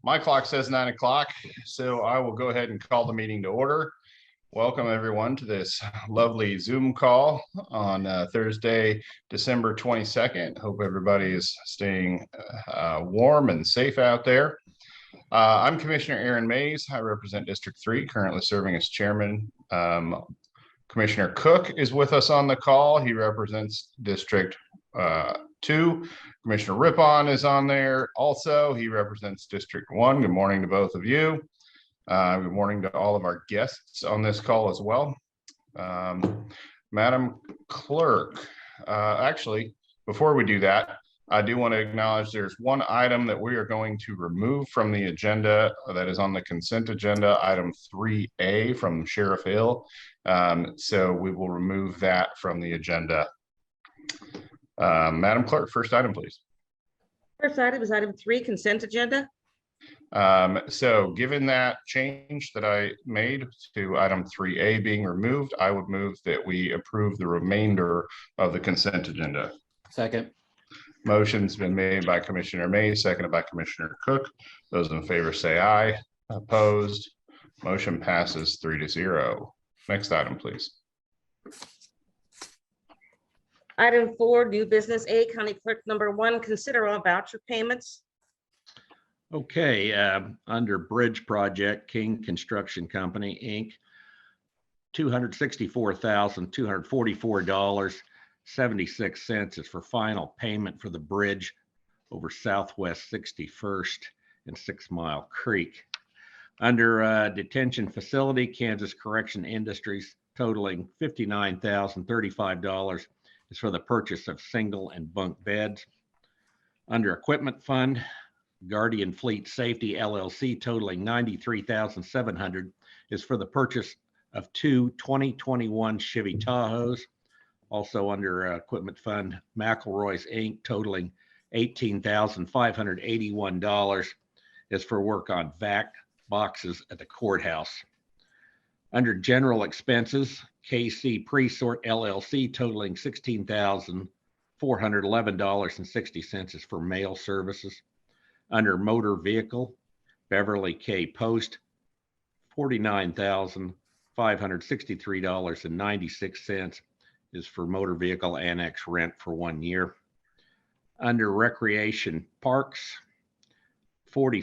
My clock says 9 o'clock, so I will go ahead and call the meeting to order. Welcome everyone to this lovely Zoom call on Thursday, December 22nd. Hope everybody is staying warm and safe out there. I'm Commissioner Aaron Mays. I represent District 3, currently serving as chairman. Commissioner Cook is with us on the call. He represents District 2. Commissioner Rippon is on there also. He represents District 1. Good morning to both of you. Good morning to all of our guests on this call as well. Madam Clerk, actually, before we do that, I do want to acknowledge there's one item that we are going to remove from the agenda that is on the consent agenda, item 3A from Sheriff Hill. So we will remove that from the agenda. Madam Clerk, first item, please. First item is item 3, consent agenda. So given that change that I made to item 3A being removed, I would move that we approve the remainder of the consent agenda. Second. Motion's been made by Commissioner Mays, seconded by Commissioner Cook. Those in favor say aye. Opposed? Motion passes 3-0. Next item, please. Item 4, new business A, County Clerk number 1, consider all voucher payments. Okay, under Bridge Project, King Construction Company, Inc., $264,244.76 is for final payment for the bridge over Southwest 61st and 6 Mile Creek. Under Detention Facility, Kansas Correction Industries, totaling $59,035 is for the purchase of single and bunk beds. Under Equipment Fund, Guardian Fleet Safety LLC, totaling $93,700 is for the purchase of 2 2021 Chevy Tahoes. Also under Equipment Fund, McElroy's Inc., totaling $18,581 is for work on vac boxes at the courthouse. Under General Expenses, KC Presort LLC, totaling $16,411.60 is for mail services. Under Motor Vehicle, Beverly K. Post, $49,563.96 is for motor vehicle annex rent for 1 year. Under Recreation Parks, 4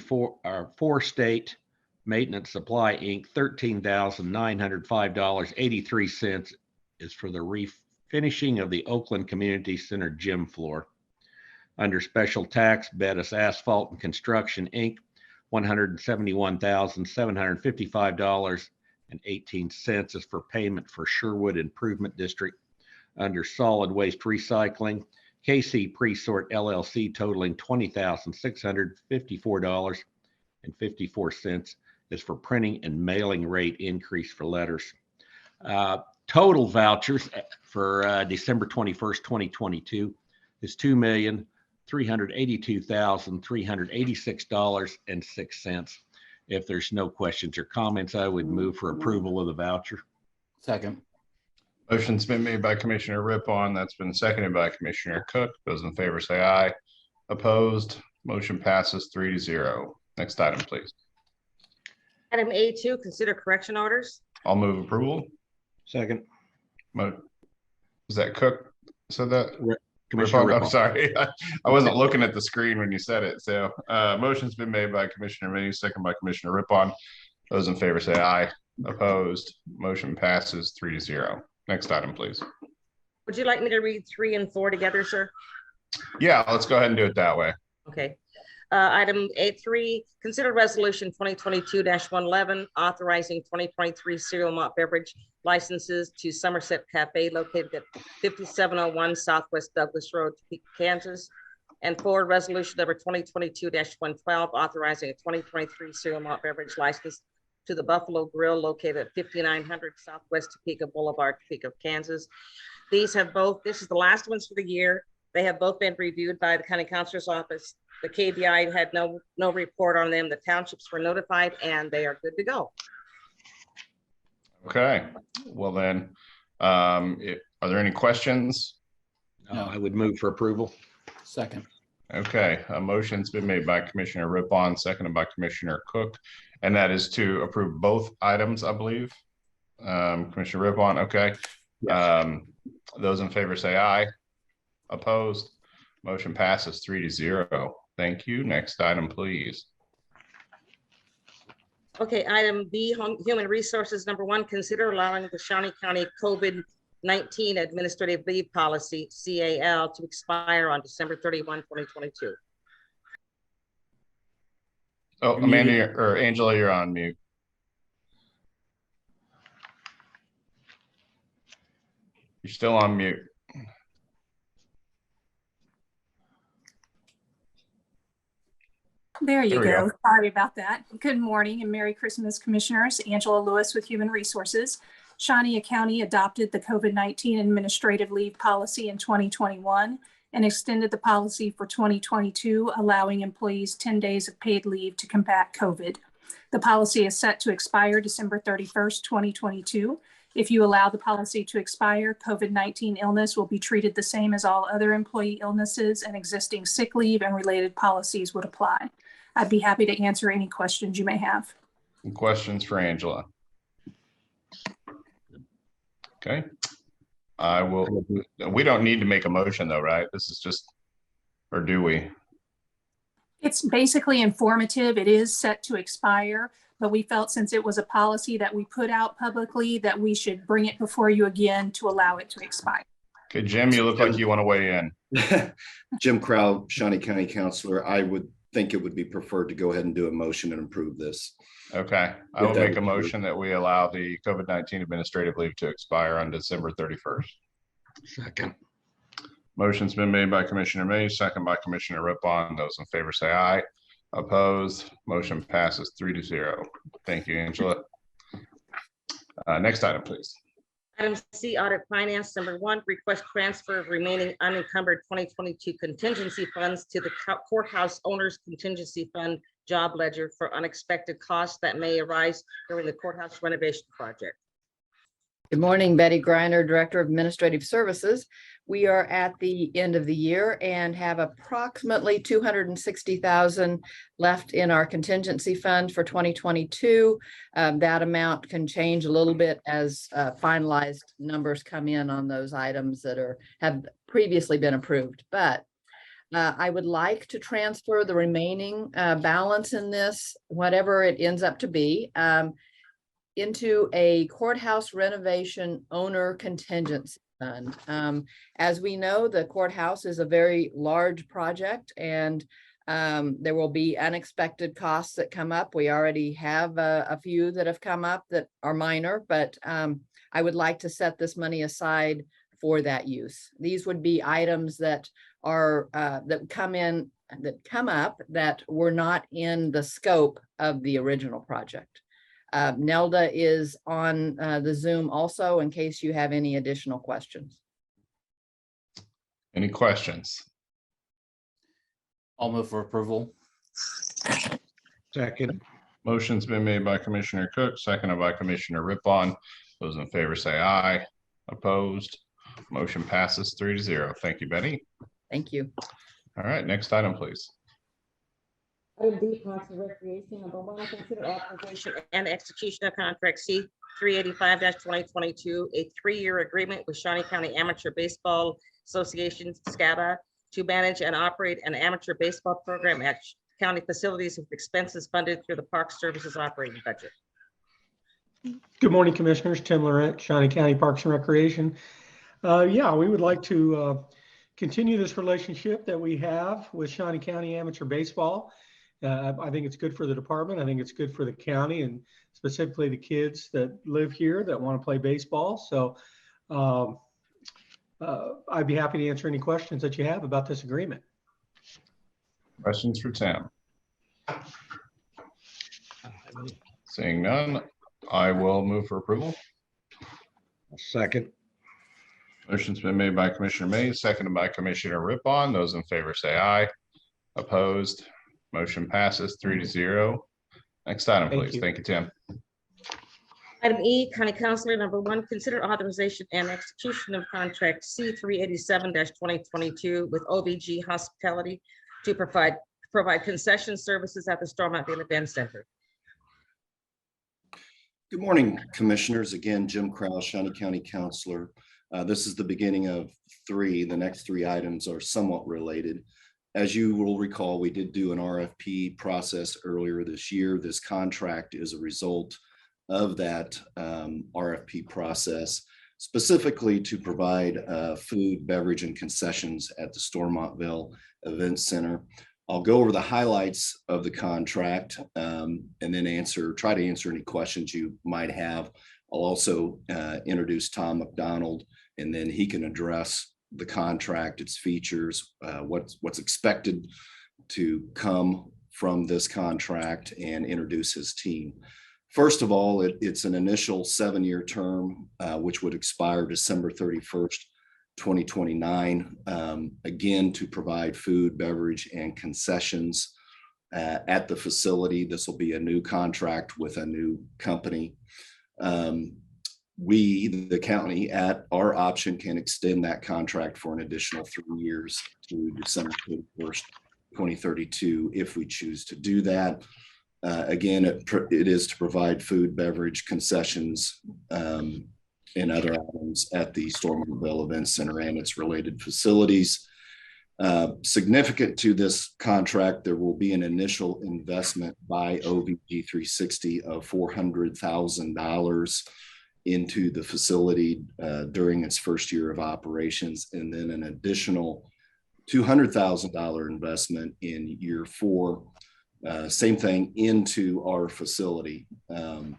State Maintenance Supply Inc., $13,905.83 is for the refinishing of the Oakland Community Center gym floor. Under Special Tax, Bettis Asphalt and Construction Inc., $171,755.18 is for payment for Sherwood Improvement District. Under Solid Waste Recycling, KC Presort LLC, totaling $20,654.54 is for printing and mailing rate increase for letters. Total vouchers for December 21st, 2022 is $2,382,386.06. If there's no questions or comments, I would move for approval of the voucher. Second. Motion's been made by Commissioner Rippon. That's been seconded by Commissioner Cook. Those in favor say aye. Opposed? Motion passes 3-0. Next item, please. Item A2, consider correction orders. I'll move approval. Second. Was that Cook? So that Commissioner Rippon. I'm sorry. I wasn't looking at the screen when you said it. So motion's been made by Commissioner Mays, second by Commissioner Rippon. Those in favor say aye. Opposed? Motion passes 3-0. Next item, please. Would you like me to read 3 and 4 together, sir? Yeah, let's go ahead and do it that way. Okay. Item A3, consider resolution 2022-111 authorizing 2023 cereal malt beverage licenses to Somerset Cafe located at 5701 Southwest Douglas Road, Topeka, Kansas. And 4, resolution number 2022-112 authorizing a 2023 cereal malt beverage license to the Buffalo Grill located at 5900 Southwest Topeka Boulevard, Topeka, Kansas. This is the last ones for the year. They have both been reviewed by the County Counselor's Office. The KBI had no report on them. The townships were notified and they are good to go. Okay. Well then, are there any questions? I would move for approval. Second. Okay, a motion's been made by Commissioner Rippon, seconded by Commissioner Cook, and that is to approve both items, I believe. Commissioner Rippon, okay. Yes. Those in favor say aye. Opposed? Motion passes 3-0. Thank you. Next item, please. Okay, item B, Human Resources, number 1, consider allowing the Shawnee County COVID-19 Administrative Leave Policy, CAL, to expire on December 31, 2022. Oh, You're Amanda muted. or Angela, you're on mute. You're still on mute. There you There we go. Sorry about that. Good morning and Merry Christmas, Commissioners. Angela Lewis with Human Resources. Shawnee County adopted the COVID-19 administrative leave policy in 2021 and extended the policy for 2022, allowing employees 10 days of paid leave to combat COVID. The policy is set to expire December 31st, 2022. If you allow the policy to expire, COVID-19 illness will be treated the same as all other employee illnesses, and existing sick leave and related policies would apply. I'd be happy to answer any questions you may have. Questions for Angela? Okay. I will. We don't need to make a motion though, right? This is just, or do we? It's basically informative. It is set to expire, but we felt since it was a policy that we put out publicly that we should bring it before you again to allow it to expire. Okay, Jim, you look like you want to weigh in. Jim Crow, Shawnee County Councilor. I would think it would be preferred to go ahead and do a motion and approve this. Okay, I will make a motion that we allow the COVID-19 administrative leave to expire on December 31st. Second. Motion's been made by Commissioner Mays, second by Commissioner Rippon. Those in favor say aye. Opposed? Motion passes 3-0. Thank you, Angela. Next item, please. Item C, Audit Finance, number 1, request transfer of remaining unencumbered 2022 contingency funds to the courthouse owner's contingency fund job ledger for unexpected costs that may arise during the courthouse renovation project. Good morning, Betty Griner, Director of Administrative Services. We are at the end of the year and have approximately $260,000 left in our contingency fund for 2022. That amount can change a little bit as finalized numbers come in on those items that have previously been approved. But I would like to transfer the remaining balance in this, whatever it ends up to be, into a courthouse renovation owner contingency fund. As we know, the courthouse is a very large project, and there will be unexpected costs that come up. We already have a few that have come up that are minor, but I would like to set this money aside for that use. These would be items that are that come up that were not in the scope of the original project. Nelda is on the Zoom also in case you have any additional questions. Any questions? I'll move for approval. Second. Motion's been made by Commissioner Cook, seconded by Commissioner Rippon. Those in favor say aye. Opposed? Motion passes 3-0. Thank you, Betty. Thank you. All right, next item, please. Item D, Parks and Recreation, number 1, consider authorization and execution of contract C 385-2022, a 3-year agreement with Shawnee County Amateur Baseball Association, SCABA, to manage and operate an amateur baseball program at county facilities with expenses funded through the Park Services operating budget. Good morning, Commissioners. Tim Laurent, Shawnee County Parks and Recreation. Yeah, we would like to continue this relationship that we have with Shawnee County Amateur Baseball. I think it's good for the department. I think it's good for the county, and specifically the kids that live here that want to play baseball. So I'd be happy to answer any questions that you have about this agreement. Questions for Tim? Seeing none, I will move for approval. Second. Motion's been made by Commissioner Mays, seconded by Commissioner Rippon. Those in favor say aye. Opposed? Motion passes 3-0. Next item, please. Thank you, Tim. Item E, County Councilor, number 1, consider authorization and execution of contract C 387-2022 with OVG Hospitality to provide concession services at the Stormont View Event Center. Good morning, commissioners. Again, Jim Krause, Shawnee County Counselor. This is the beginning of three. The next three items are somewhat related. As you will recall, we did do an RFP process earlier this year. This contract is a result of that RFP process, specifically to provide food, beverage, and concessions at the Stormontville Event Center. I'll go over the highlights of the contract and then try to answer any questions you might have. I'll also introduce Tom McDonald, and then he can address the contract, its features, what's expected to come from this contract, and introduce his team. First of all, it's an initial 7-year term, which would expire December 31st, 2029, again, to provide food, beverage, and concessions at the facility. This will be a new contract with a new company. We, the county, at our option, can extend that contract for an additional 3 years to December 31st, 2032, if we choose to do that. Again, it is to provide food, beverage, concessions, and other items at the Stormontville Event Center and its related facilities. Significant to this contract, there will be an initial investment by OVG 360 of $400,000 into the facility during its first year of operations, and then an additional $200,000 investment in year 4. Same thing into our facility. The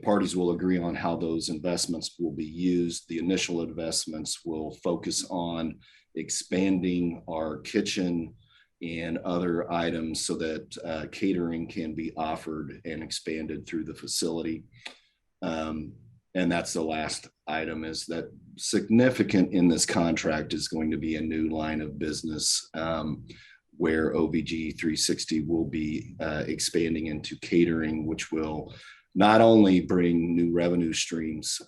parties will agree on how those investments will be used. The initial investments will focus on expanding our kitchen and other items so that catering can be offered and expanded through the facility. And that's the last item, is that significant in this contract is going to be a new line of business where OVG 360 will be expanding into catering, which will not only bring new revenue streams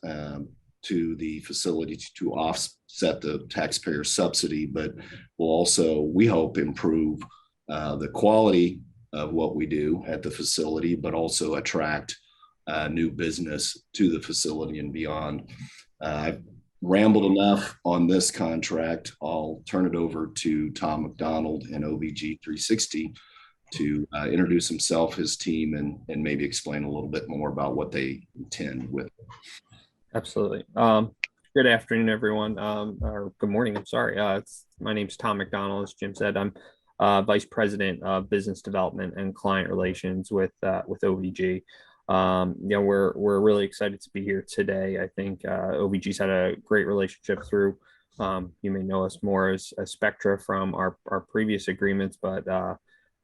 to the facility to offset the taxpayer subsidy, but will also, we hope, improve the quality of what we do at the facility, but also attract new business to the facility and beyond. I've rambled enough on this contract. I'll turn it over to Tom McDonald and OVG 360 to introduce himself, his team, and maybe explain a little bit more about what they intend with it. Absolutely. Good afternoon, everyone, or good morning. I'm sorry. My name's Tom McDonald. As Jim said, I'm Vice President of Business Development and Client Relations with OVG. We're really excited to be here today. I think OVG's had a great relationship through. You may know us more as Spectra from our previous agreements, but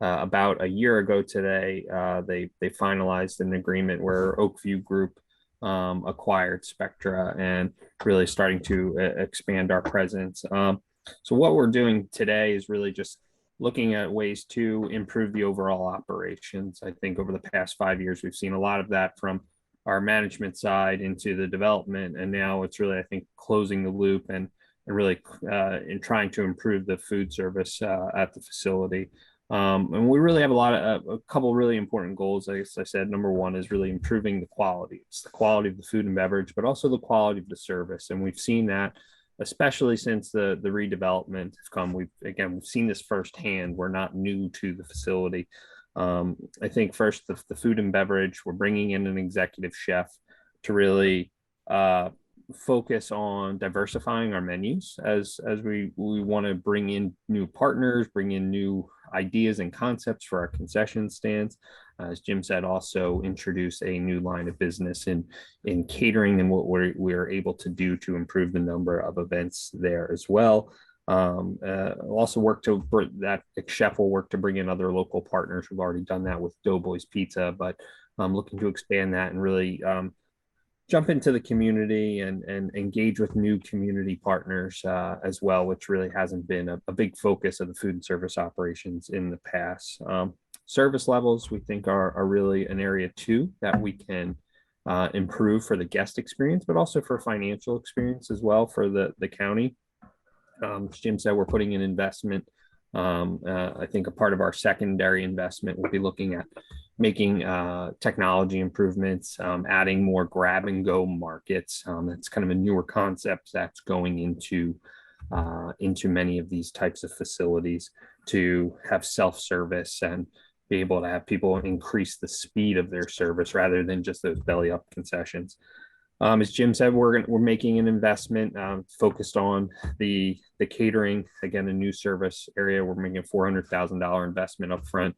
about a year ago today, they finalized an agreement where Oakview Group acquired Spectra and really starting to expand our presence. So what we're doing today is really just looking at ways to improve the overall operations. I think over the past 5 years, we've seen a lot of that from our management side into the development. And now it's really, I think, closing the loop and really in trying to improve the food service at the facility. And we really have a couple really important goals. As I said, number one is really improving the quality. It's the quality of the food and beverage, but also the quality of the service. And we've seen that, especially since the redevelopment has come. We've seen this firsthand. We're not new to the facility. I think first, the food and beverage, we're bringing in an executive chef to really focus on diversifying our menus as we want to bring in new partners, bring in new ideas and concepts for our concession stands. As Jim said, also introduce a new line of business in catering and what we're able to do to improve the number of events there as well. Also that chef will work to bring in other local partners. We've already done that with Doughboys Pizza, but I'm looking to expand that and really jump into the community and engage with new community partners as well, which really hasn't been a big focus of the food and service operations in the past. Service levels, we think, are really an area too that we can improve for the guest experience, but also for financial experience as well for the county. As Jim said, we're putting an investment I think a part of our secondary investment will be looking at making technology improvements, adding more grab and go markets. That's kind of a newer concept that's going into many of these types of facilities to have self-service and be able to have people increase the speed of their service rather than just those belly up concessions. As Jim said, we're making an investment focused on the catering, again, a new service area. We're making a $400,000 investment up front.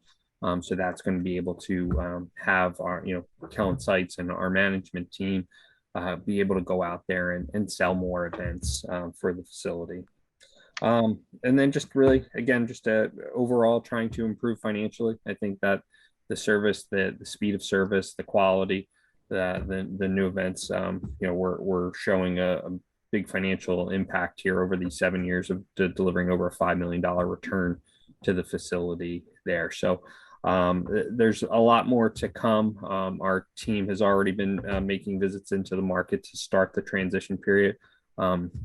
So that's going to be able to have our, Kellen Sites and our management team be able to go out there and sell more events for the facility. And then just really, again, just overall trying to improve financially. I think that the service, the speed of service, the quality, the new events, we're showing a big financial impact here over these 7 years of delivering over a $5 million return to the facility there. So there's a lot more to come. Our team has already been making visits into the market to start the transition period.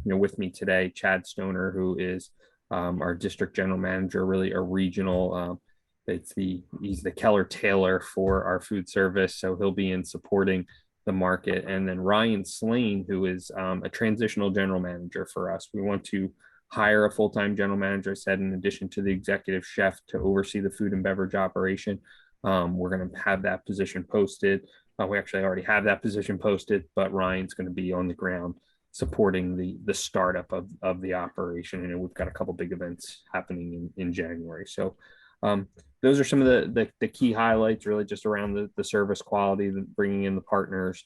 With me today, Chad Stoner, who is our district general manager, really a regional. He's the Keller Taylor for our food service, so he'll be in supporting the market. And then Ryan Slane, who is a transitional general manager for us. We want to hire a full-time general manager, I said, in addition to the executive chef to oversee the food and beverage operation. We're going to have that position posted. We actually already have that position posted, but Ryan's going to be on the ground supporting the startup of the operation. And we've got a couple big events happening in January. So those are some of the key highlights, really just around the service quality, bringing in the partners,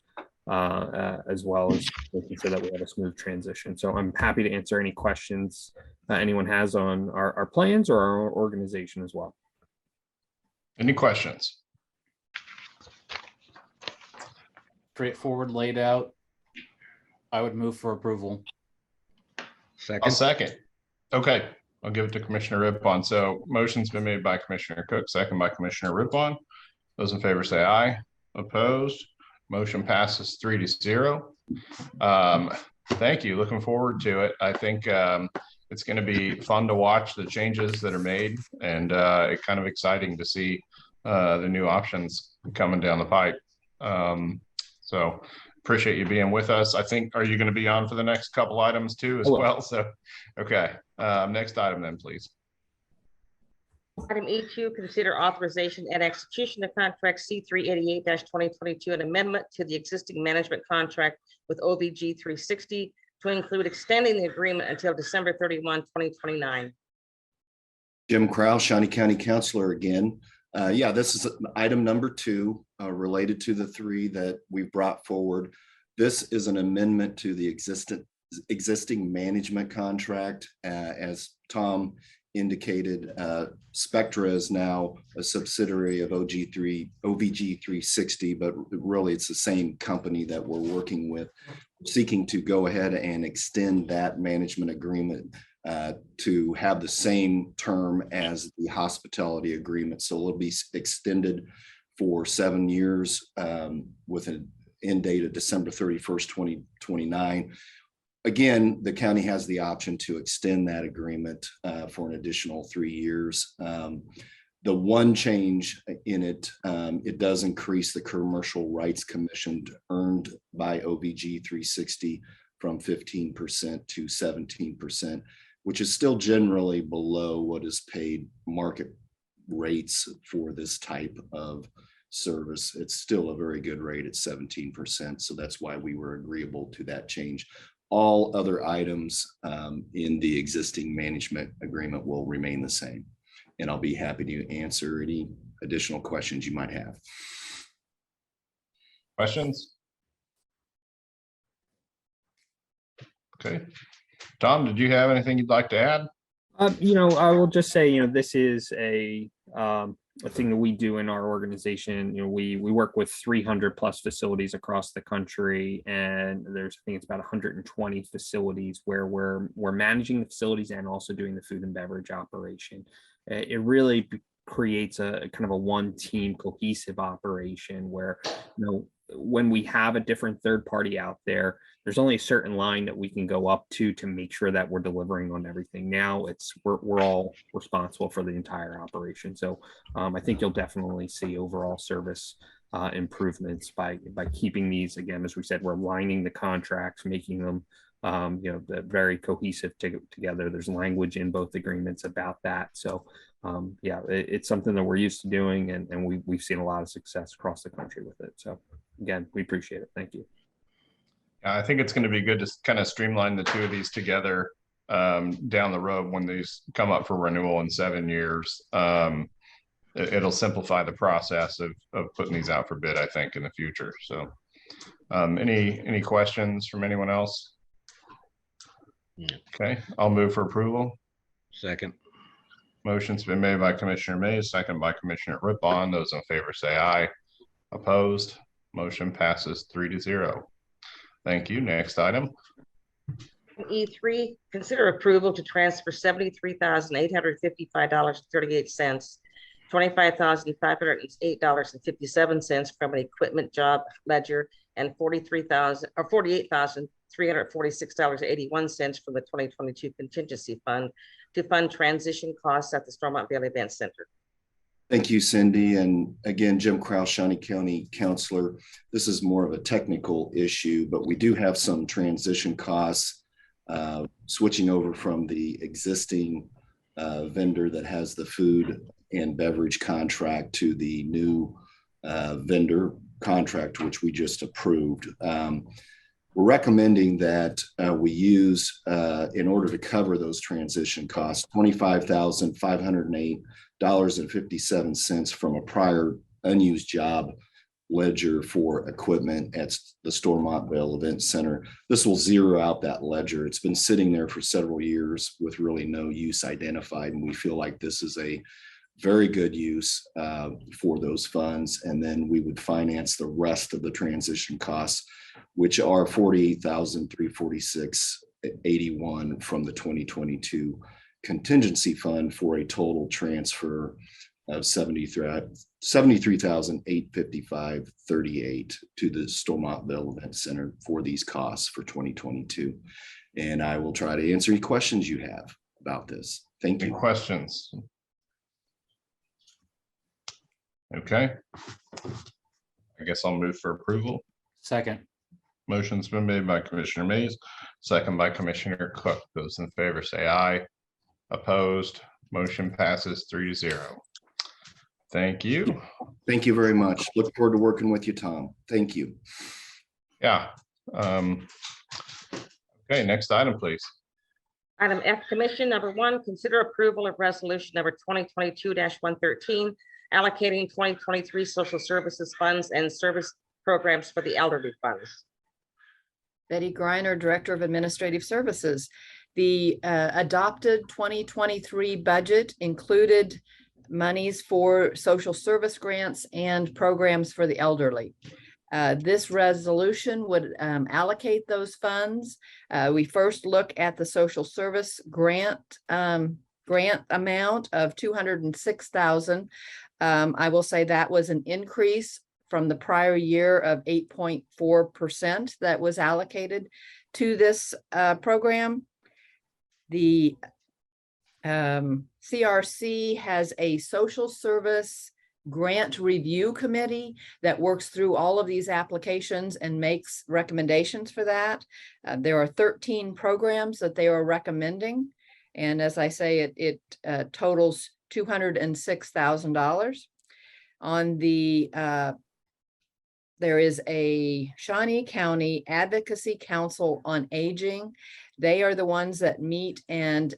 as well as making sure that we have a smooth transition. So I'm happy to answer any questions anyone has on our plans or our organization as well. Any questions? Straightforward, laid out. I would move for approval. Second. I'll second. Okay, I'll give it to Commissioner Rippon. So motion's been made by Commissioner Cook, second by Commissioner Rippon. Those in favor say aye. Opposed? Motion passes 3-0. Thank you. Looking forward to it. I think it's going to be fun to watch the changes that are made, and it's kind of exciting to see the new options coming down the pipe. So appreciate you being with us. I think, are you going to be on for the next couple items too as well? So, okay. Next item then, please. Item E2, consider authorization and execution of contract C388-2022, an amendment to the existing management contract with OVG 360 to include extending the agreement until December 31, 2029. Jim Krause, Shawnee County Councilor again. This is item number 2 related to the 3 that we brought forward. This is an amendment to the existing management contract. As Tom indicated, Spectra is now a subsidiary of OVG 360, but really it's the same company that we're working with, seeking to go ahead and extend that management agreement to have the same term as the hospitality agreement. So it'll be extended for 7 years with an end date of December 31st, 2029. Again, the county has the option to extend that agreement for an additional 3 years. The one change in it, it does increase the commercial rights commission earned by OVG 360 from 15% to 17%, which is still generally below what is paid market rates for this type of service. It's still a very good rate at 17%. So that's why we were agreeable to that change. All other items in the existing management agreement will remain the same. And I'll be happy to answer any additional questions you might have. Questions? Okay. Tom, did you have anything you'd like to add? I will just say, this is a thing that we do in our organization. We work with 300 plus facilities across the country, and I think it's about 120 facilities where we're managing the facilities and also doing the food and beverage operation. It really creates a kind of a one team cohesive operation where, when we have a different third party out there, there's only a certain line that we can go up to make sure that we're delivering on everything. Now we're all responsible for the entire operation. So I think you'll definitely see overall service improvements by keeping these, again, as we said, we're aligning the contracts, making them very cohesive together. There's language in both agreements about that. So it's something that we're used to doing, and we've seen a lot of success across the country with it. So again, we appreciate it. Thank you. I think it's going to be good to kind of streamline the two of these together down the road when these come up for renewal in 7 years. It'll simplify the process of putting these out for bid, I think, in the future. So any questions from anyone else? Okay, I'll move for approval. Second. Motion's been made by Commissioner Mays, second by Commissioner Rippon. Those in favor say aye. Opposed? Motion passes 3-0. Thank you. Next item. E3, consider approval to transfer $73,855.38, $25,508.57 from an equipment job ledger, and $48,346.81 from the 2022 contingency fund to fund transition costs at the Stormont Valley Event Center. Thank you, Cindy. And again, Jim Kraus, Shawnee County Counselor. This is more of a technical issue, but we do have some transition costs switching over from the existing vendor that has the food and beverage contract to the new vendor contract, which we just approved. We're recommending that we use, in order to cover those transition costs, $25,508.57 from a prior unused job ledger for equipment at the Stormontville Event Center. This will zero out that ledger. It's been sitting there for several years with really no use identified, and we feel like this is a very good use for those funds. And then we would finance the rest of the transition costs, which are $48,346.81 from the 2022 contingency fund, for a total transfer of $73,855.38 to the Stormontville Event Center for these costs for 2022. And I will try to answer any questions you have about this. Thank you. Any questions? Okay. I guess I'll move for approval. Second. Motion's been made by Commissioner Mays, second by Commissioner Cook. Those in favor say aye. Opposed? Motion passes 3-0. Thank you. Thank you very much. Look forward to working with you, Tom. Thank you. Yeah. Okay, next item, please. Item F, Commission number 1, consider approval of resolution number 2022-113, allocating 2023 social services funds and service programs for the elderly funds. Betty Griner, Director of Administrative Services. The adopted 2023 budget included monies for social service grants and programs for the elderly. This resolution would allocate those funds. We first look at the social service grant amount of $206,000. I will say that was an increase from the prior year of 8.4% that was allocated to this program. The CRC has a social service grant review committee that works through all of these applications and makes recommendations for that. There are 13 programs that they are recommending. And as I say, it totals $206,000. On the, there is a Shawnee County Advocacy Council on Aging. They are the ones that meet and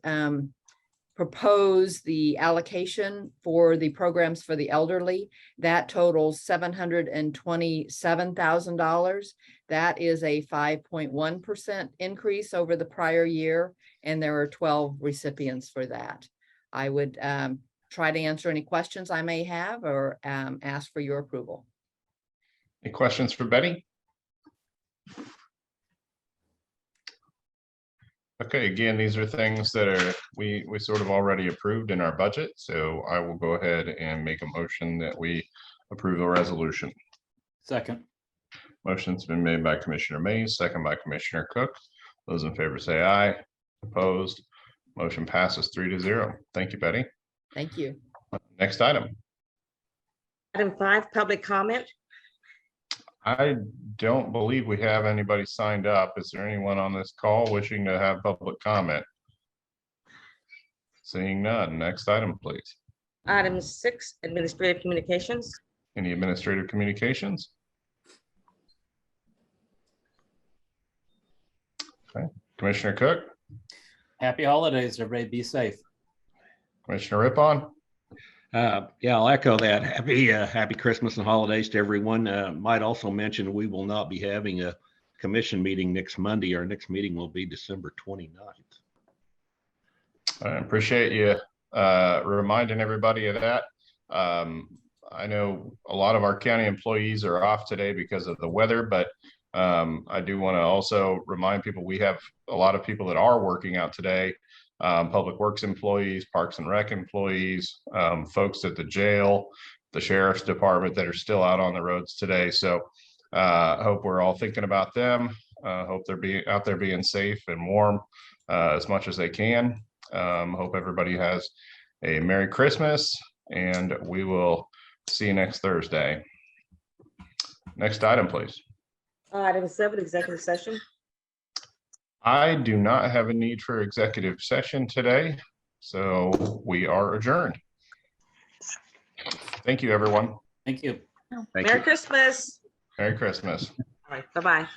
propose the allocation for the programs for the elderly. That totals $727,000. That is a 5.1% increase over the prior year, and there are 12 recipients for that. I would try to answer any questions I may have or ask for your approval. Any questions for Betty? Okay, again, these are things that are we sort of already approved in our budget, so I will go ahead and make a motion that we approve the resolution. Second. Motion's been made by Commissioner Mays, second by Commissioner Cook. Those in favor say aye. Opposed? Motion passes 3-0. Thank you, Betty. Thank you. Next item. Item 5, public comment. I don't believe we have anybody signed up. Is there anyone on this call wishing to have public comment? Seeing none. Next item, please. Item 6, administrative communications. Any administrative communications? Okay. Commissioner Cook, Happy holidays, everybody. Be safe. Commissioner Rippon. Yeah, I'll echo that. Happy Christmas and holidays to everyone. Might also mention we will not be having a commission meeting next Monday. Our next meeting will be December 29th. I appreciate you reminding everybody of that. I know a lot of our county employees are off today because of the weather, but I do want to also remind people we have a lot of people that are working out today. Public Works employees, Parks and Rec employees, folks at the jail, the Sheriff's Department that are still out on the roads today. So hope we're all thinking about them. Hope they're out there being safe and warm as much as they can. Hope everybody has a Merry Christmas, and we will see you next Thursday. Next item, please. Item 7, executive session. I do not have a need for executive session today, so we are adjourned. Thank you, everyone. Thank you. Thank Merry you. Christmas. Merry Christmas. All right, bye-bye.